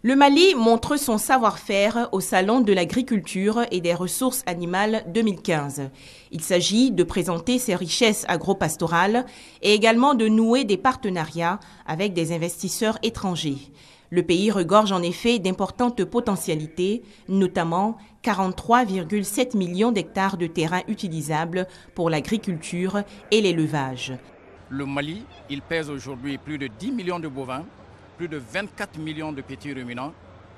Le Mali montre son savoir-faire au Salon de l'agriculture et des ressources animales 2015. Il s'agit de présenter ses richesses agro-pastorales et également de nouer des partenariats avec des investisseurs étrangers. Le pays regorge en effet d'importantes potentialités, notamment 43,7 millions d'hectares de terrains utilisables pour l'agriculture et l'élevage. Le Mali, il pèse aujourd'hui plus de 10 millions de bovins, plus de 24 millions de petits ruminants,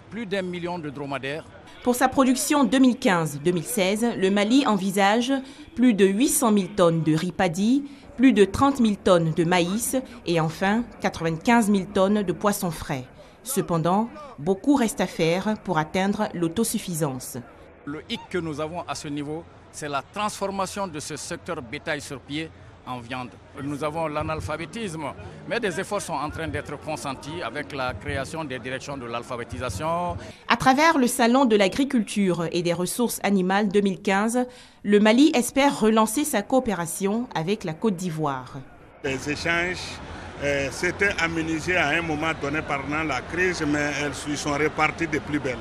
plus d'1 million de dromadaires. Pour sa production 2015-2016, le Mali envisage plus de 800 000 tonnes de riz paddy, plus de 30 000 tonnes de maïs et enfin 95 000 tonnes de poissons frais. Cependant, beaucoup reste à faire pour atteindre l'autosuffisance. Le hic que nous avons à ce niveau, c'est la transformation de ce secteur bétail sur pied en viande. Nous avons l'analphabétisme, mais des efforts sont en train d'être consentis avec la création des directions de l'alphabétisation. À travers le Salon de l'agriculture et des ressources animales 2015, le Mali espère relancer sa coopération avec la Côte d'Ivoire. Les échanges s'étaient aménagés à un moment donné pendant la crise, mais elles sont reparties de plus belle.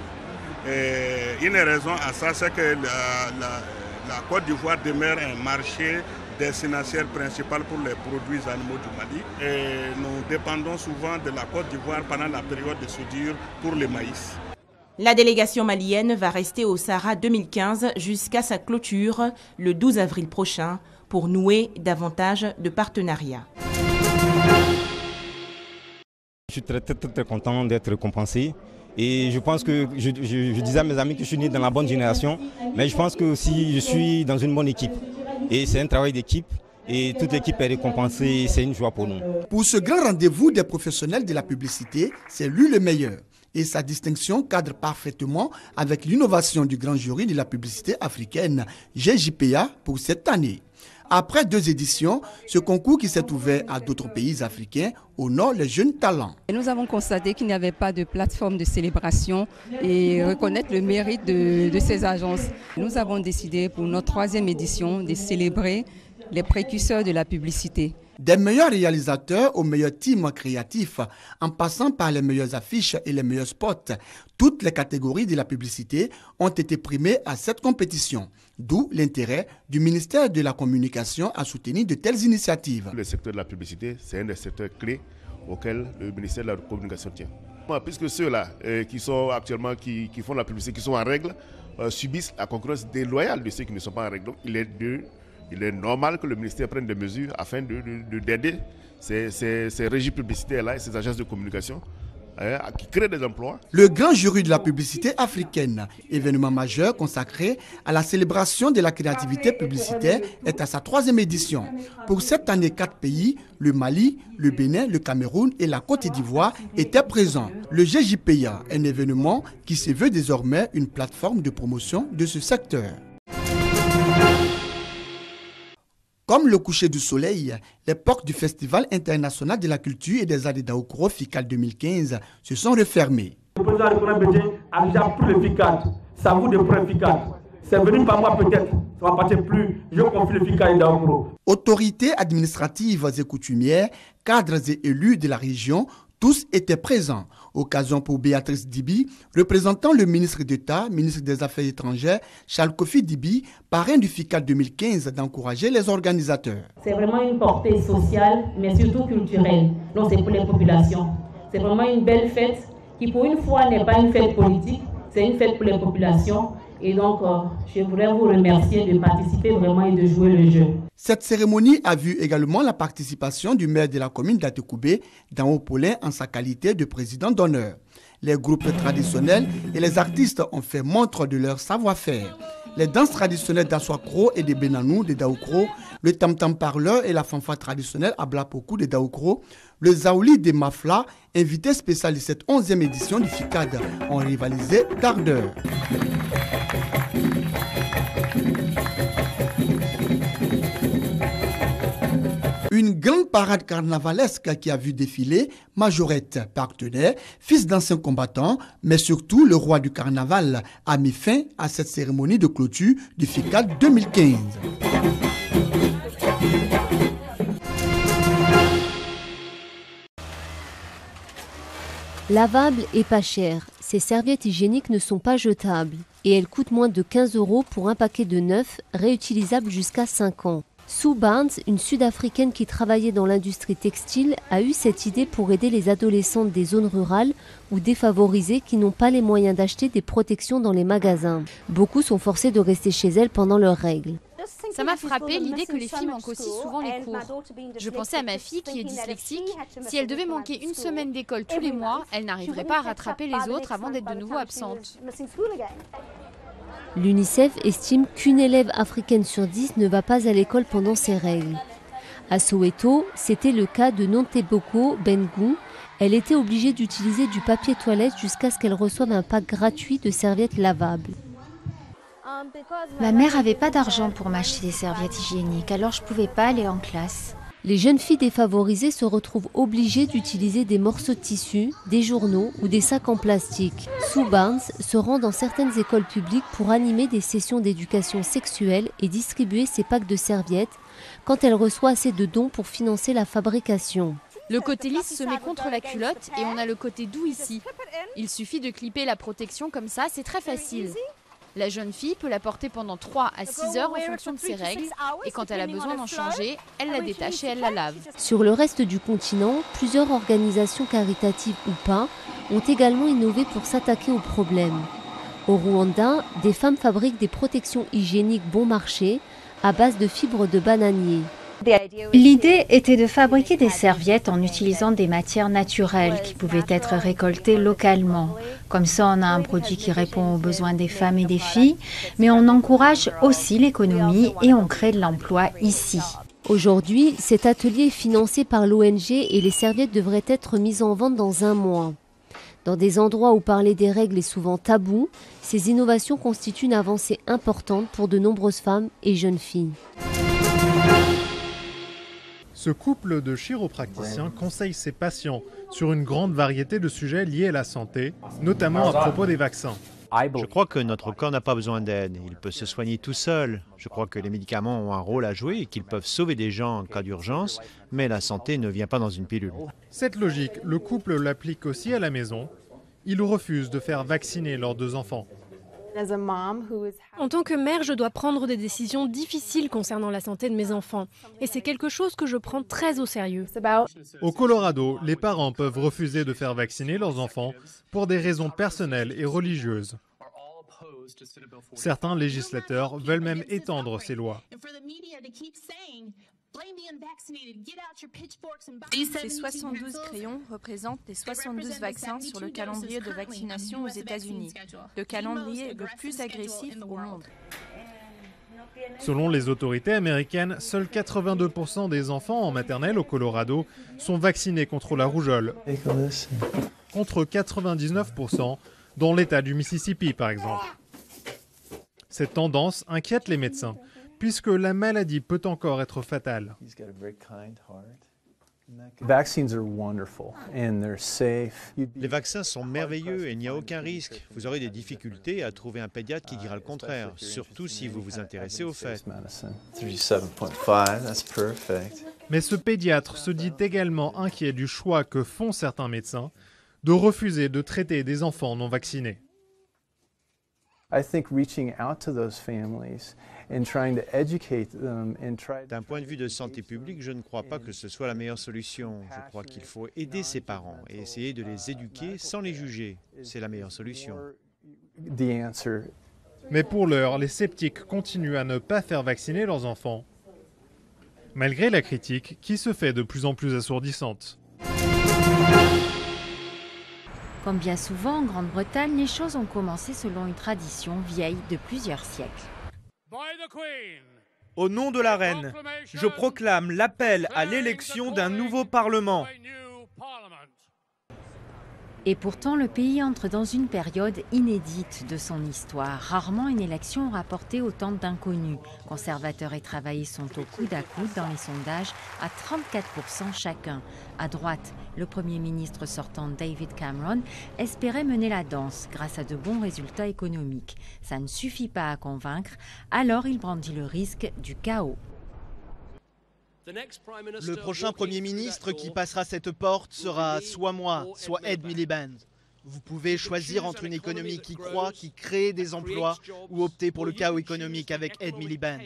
Une raison à ça, c'est que la Côte d'Ivoire demeure un marché destinataire principal pour les produits animaux du Mali. Et nous dépendons souvent de la Côte d'Ivoire pendant la période de soudure pour le maïs. La délégation malienne va rester au Sahara 2015 jusqu'à sa clôture le 12 avril prochain pour nouer davantage de partenariats. Je suis très content d'être récompensé. Et je pense que, je disais à mes amis que je suis né dans la bonne génération, mais je pense que aussi je suis dans une bonne équipe. Et c'est un travail d'équipe et toute l'équipe est récompensée, c'est une joie pour nous. Pour ce grand rendez-vous des professionnels de la publicité, c'est lui le meilleur. Et sa distinction cadre parfaitement avec l'innovation du grand jury de la publicité africaine, GJPA, pour cette année. Après 2 éditions, ce concours qui s'est ouvert à d'autres pays africains honore les jeunes talents. Nous avons constaté qu'il n'y avait pas de plateforme de célébration et reconnaître le mérite de ces agences. Nous avons décidé pour notre 3e édition de célébrer les précurseurs de la publicité. Des meilleurs réalisateurs aux meilleurs teams créatifs, en passant par les meilleures affiches et les meilleurs spots, toutes les catégories de la publicité ont été primées à cette compétition. D'où l'intérêt du ministère de la Communication à soutenir de telles initiatives. Le secteur de la publicité, c'est un des secteurs clés auxquels le ministère de la Communication tient. Puisque ceux-là qui sont actuellement, qui font la publicité, qui sont en règle, subissent la concurrence déloyale de ceux qui ne sont pas en règle. Donc, il est normal que le ministère prenne des mesures afin d'aider ces régies publicitaires-là et ces agences de communication qui créent des emplois. Le grand jury de la publicité africaine, événement majeur consacré à la célébration de la créativité publicitaire, est à sa 3e édition. Pour cette année, 4 pays, le Mali, le Bénin, le Cameroun et la Côte d'Ivoire étaient présents. Le GJPA, un événement qui se veut désormais une plateforme de promotion de ce secteur. Comme le coucher du soleil, les portes du Festival international de la culture et des arts de Daoukro FICAD 2015 se sont refermées. Le président Bédé a déjà pris le FICAD, ça vaut de près FICAD. C'est venu par moi peut-être, ça ne m'appartient plus, je confie le FICAD et Daoukro. Autorités administratives et coutumières, cadres et élus de la région, tous étaient présents. Occasion pour Béatrice Dibi, représentant le ministre d'État, ministre des Affaires étrangères, Charles Kofi Dibi, parrain du FICAD 2015, d'encourager les organisateurs. C'est vraiment une portée sociale, mais surtout culturelle. Donc c'est pour les populations. C'est vraiment une belle fête qui, pour une fois, n'est pas une fête politique, c'est une fête pour les populations. Et donc, je voudrais vous remercier de participer vraiment et de jouer le jeu. Cette cérémonie a vu également la participation du maire de la commune d'Atekoubé, Dao Paulin, en sa qualité de président d'honneur. Les groupes traditionnels et les artistes ont fait montre de leur savoir-faire. Les danses traditionnelles d'Aswakro et de Benanou de Daoukro, le tam-tam parleur et la fanfare traditionnelle à Blapoku de Daoukro, le Zaouli de Mafla, invité spécial de cette 11e édition du FICAD, ont rivalisé d'ardeur. Une grande parade carnavalesque qui a vu défiler Majorette, partenaire, fils d'anciens combattants, mais surtout le roi du carnaval, a mis fin à cette cérémonie de clôture du FICAD 2015. Lavable et pas cher, Ces serviettes hygiéniques ne sont pas jetables et elles coûtent moins de 15 € pour un paquet de 9, réutilisables jusqu'à 5 ans. Sue Barnes, une Sud-Africaine qui travaillait dans l'industrie textile, a eu cette idée pour aider les adolescentes des zones rurales ou défavorisées qui n'ont pas les moyens d'acheter des protections dans les magasins. Beaucoup sont forcées de rester chez elles pendant leurs règles. Ça m'a frappé l'idée que les filles manquent aussi souvent les cours. Je pensais à ma fille qui est dyslexique. Si elle devait manquer une semaine d'école tous les mois, elle n'arriverait pas à rattraper les autres avant d'être de nouveau absente. L'UNICEF estime qu'une élève africaine sur 10 ne va pas à l'école pendant ses règles. À Soweto, c'était le cas de Nonteboko Bengu. Elle était obligée d'utiliser du papier toilette jusqu'à ce qu'elle reçoive un pack gratuit de serviettes lavables. Ma mère n'avait pas d'argent pour m'acheter des serviettes hygiéniques, alors je ne pouvais pas aller en classe. Les jeunes filles défavorisées se retrouvent obligées d'utiliser des morceaux de tissu, des journaux ou des sacs en plastique. Sue Barnes se rend dans certaines écoles publiques pour animer des sessions d'éducation sexuelle et distribuer ses packs de serviettes quand elle reçoit assez de dons pour financer la fabrication. Le côté lisse se met contre la culotte et on a le côté doux ici. Il suffit de clipper la protection comme ça, c'est très facile. La jeune fille peut la porter pendant 3 à 6 heures en fonction de ses règles et quand elle a besoin d'en changer, elle la détache et elle la lave. Sur le reste du continent, plusieurs organisations caritatives ou pas ont également innové pour s'attaquer au problème. Au Rwanda, des femmes fabriquent des protections hygiéniques bon marché à base de fibres de bananier. L'idée était de fabriquer des serviettes en utilisant des matières naturelles qui pouvaient être récoltées localement. Comme ça, on a un produit qui répond aux besoins des femmes et des filles, mais on encourage aussi l'économie et on crée de l'emploi ici. Aujourd'hui, cet atelier est financé par l'ONG et les serviettes devraient être mises en vente dans 1 mois. Dans des endroits où parler des règles est souvent tabou, ces innovations constituent une avancée importante pour de nombreuses femmes et jeunes filles. Ce couple de chiropracticiens conseille ses patients sur une grande variété de sujets liés à la santé, notamment à propos des vaccins. Je crois que notre corps n'a pas besoin d'aide. Il peut se soigner tout seul. Je crois que les médicaments ont un rôle à jouer et qu'ils peuvent sauver des gens en cas d'urgence, mais la santé ne vient pas dans une pilule. Cette logique, le couple l'applique aussi à la maison. Ils refusent de faire vacciner leurs 2 enfants. En tant que mère, je dois prendre des décisions difficiles concernant la santé de mes enfants. Et c'est quelque chose que je prends très au sérieux. Au Colorado, les parents peuvent refuser de faire vacciner leurs enfants pour des raisons personnelles et religieuses. Certains législateurs veulent même étendre ces lois. Ces 72 crayons représentent les 72 vaccins sur le calendrier de vaccination aux États-Unis, le calendrier le plus agressif au monde. Selon les autorités américaines, seuls 82% des enfants en maternelle au Colorado sont vaccinés contre la rougeole, contre 99% dans l'État du Mississippi par exemple. Cette tendance inquiète les médecins, puisque la maladie peut encore être fatale. Les vaccins sont merveilleux et il n'y a aucun risque. Vous aurez des difficultés à trouver un pédiatre qui dira le contraire, surtout si vous vous intéressez aux faits. Mais ce pédiatre se dit également inquiet du choix que font certains médecins de refuser de traiter des enfants non vaccinés. D'un point de vue de santé publique, je ne crois pas que ce soit la meilleure solution. Je crois qu'il faut aider ces parents et essayer de les éduquer sans les juger. C'est la meilleure solution. Mais pour l'heure, les sceptiques continuent à ne pas faire vacciner leurs enfants, malgré la critique qui se fait de plus en plus assourdissante. Comme bien souvent en Grande-Bretagne, les choses ont commencé selon une tradition vieille de plusieurs siècles. Au nom de la reine, je proclame l'appel à l'élection d'un nouveau Parlement. Et pourtant, le pays entre dans une période inédite de son histoire. Rarement une élection aura porté autant d'inconnus. Conservateurs et travaillistes sont au coude à coude dans les sondages à 34% chacun. À droite, le Premier ministre sortant David Cameron espérait mener la danse grâce à de bons résultats économiques. Ça ne suffit pas à convaincre, alors il brandit le risque du chaos. Le prochain Premier ministre qui passera cette porte sera soit moi, soit Ed Miliband. Vous pouvez choisir entre une économie qui croît, qui crée des emplois, ou opter pour le chaos économique avec Ed Miliband.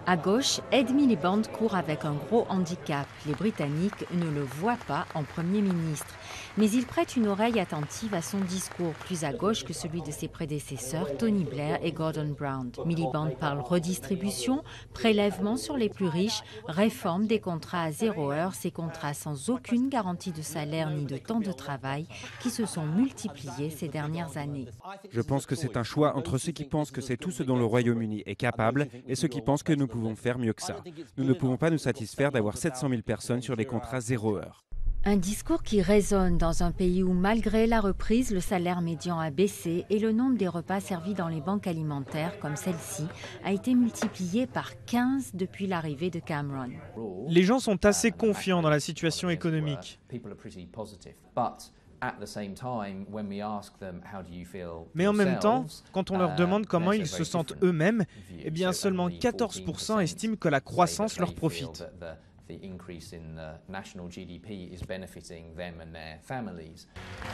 À gauche, Ed Miliband court avec un gros handicap. Les Britanniques ne le voient pas en Premier ministre. Mais il prête une oreille attentive à son discours, plus à gauche que celui de ses prédécesseurs, Tony Blair et Gordon Brown. Miliband parle redistribution, prélèvement sur les plus riches, réforme des contrats à 0 heure, ces contrats sans aucune garantie de salaire ni de temps de travail qui se sont multipliés ces dernières années. Je pense que c'est un choix entre ceux qui pensent que c'est tout ce dont le Royaume-Uni est capable et ceux qui pensent que nous pouvons faire mieux que ça. Nous ne pouvons pas nous satisfaire d'avoir 700 000 personnes sur les contrats 0 heure. Un discours qui résonne dans un pays où, malgré la reprise, le salaire médian a baissé et le nombre des repas servis dans les banques alimentaires, comme celle-ci, a été multiplié par 15 depuis l'arrivée de Cameron. Les gens sont assez confiants dans la situation économique. Mais en même temps, quand on leur demande comment ils se sentent eux-mêmes, eh bien seulement 14% estiment que la croissance leur profite.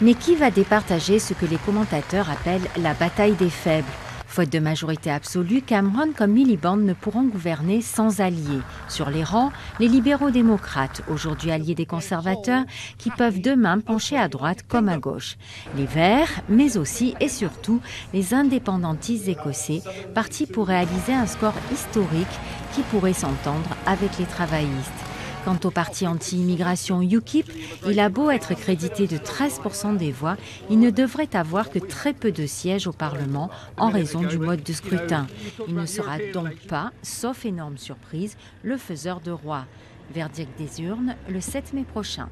Mais qui va départager ce que les commentateurs appellent la bataille des faibles? Faute de majorité absolue, Cameron comme Miliband ne pourront gouverner sans alliés. Sur les rangs, les libéraux démocrates, aujourd'hui alliés des conservateurs, qui peuvent demain pencher à droite comme à gauche. Les Verts, mais aussi et surtout les indépendantistes écossais, partis pour réaliser un score historique qui pourrait s'entendre avec les travaillistes. Quant au parti anti-immigration UKIP, il a beau être crédité de 13% des voix, il ne devrait avoir que très peu de sièges au Parlement en raison du mode de scrutin. Il ne sera donc pas, sauf énorme surprise, le faiseur de roi. Verdict des urnes le 7 mai prochain.